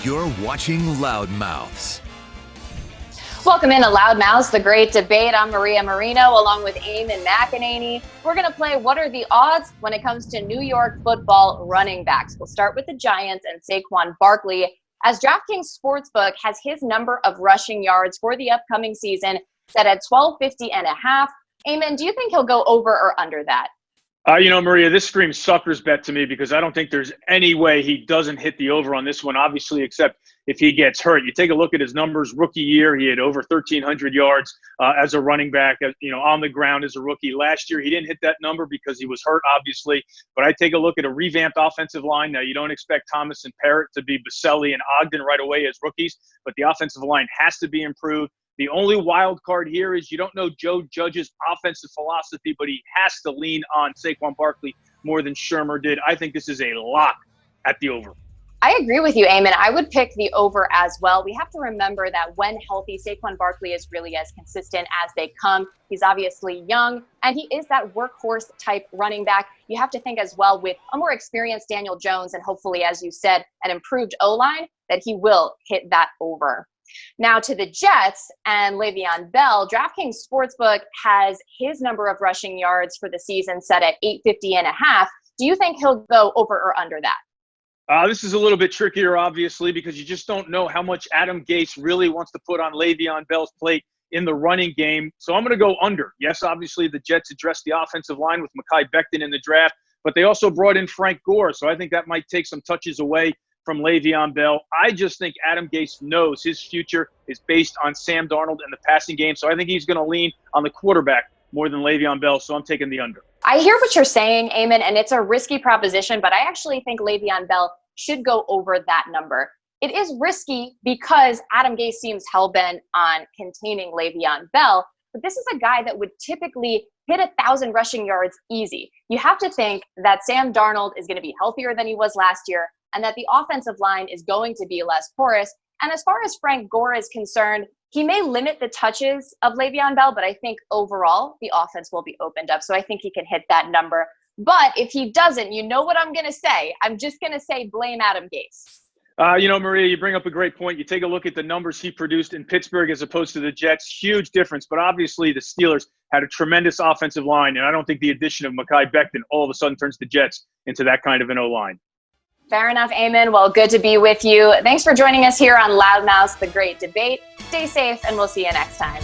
You're watching Loudmouths. Welcome into Loudmouths, the great debate. I'm Maria Marino, along with Eamon McAnaney. We're going to play What Are the Odds when it comes to New York football running backs. We'll start with the Giants and Saquon Barkley, as DraftKings Sportsbook has his number of rushing yards for the upcoming season set at 1,250.5. Eamon, do you think he'll go over or under that? Maria, this screams sucker's bet to me because I don't think there's any way he doesn't hit the over on this one, obviously, except if he gets hurt. You take a look at his numbers. Rookie year, he had over 1,300 yards as a running back, on the ground as a rookie. Last year, he didn't hit that number because he was hurt, obviously. But I take a look at a revamped offensive line. Now, you don't expect Thomas and Parrott to be Baselli and Ogden right away as rookies, but the offensive line has to be improved. The only wild card here is you don't know Joe Judge's offensive philosophy, but he has to lean on Saquon Barkley more than Shermer did. I think this is a lock at the over. I agree with you, Eamon. I would pick the over as well. We have to remember that when healthy, Saquon Barkley is really as consistent as they come. He's obviously young, and he is that workhorse type running back. You have to think as well with a more experienced Daniel Jones and hopefully, as you said, an improved O-line, that he will hit that over. Now to the Jets and Le'Veon Bell, DraftKings Sportsbook has his number of rushing yards for the season set at 850.5. Do you think he'll go over or under that? This is a little bit trickier, obviously, because you just don't know how much Adam Gase really wants to put on Le'Veon Bell's plate in the running game. So I'm going to go under. Yes, obviously the Jets addressed the offensive line with Mekhi Becton in the draft, but they also brought in Frank Gore. So I think that might take some touches away from Le'Veon Bell. I just think Adam Gase knows his future is based on Sam Darnold and the passing game. So I think he's going to lean on the quarterback more than Le'Veon Bell. So I'm taking the under. I hear what you're saying, Eamon, and it's a risky proposition, but I actually think Le'Veon Bell should go over that number. It is risky because Adam Gase seems hell-bent on containing Le'Veon Bell, but this is a guy that would typically hit 1,000 rushing yards easy. You have to think that Sam Darnold is going to be healthier than he was last year, and that the offensive line is going to be less porous. And as far as Frank Gore is concerned, he may limit the touches of Le'Veon Bell, but I think overall the offense will be opened up. So I think he can hit that number. But if he doesn't, you know what I'm going to say. I'm just going to say blame Adam Gase. Maria, you bring up a great point. You take a look at the numbers he produced in Pittsburgh as opposed to the Jets. Huge difference. But obviously the Steelers had a tremendous offensive line, and I don't think the addition of Mekhi Becton all of a sudden turns the Jets into that kind of an O-line. Fair enough, Eamon. Well, good to be with you. Thanks for joining us here on Loudmouths, the great debate. Stay safe, and we'll see you next time.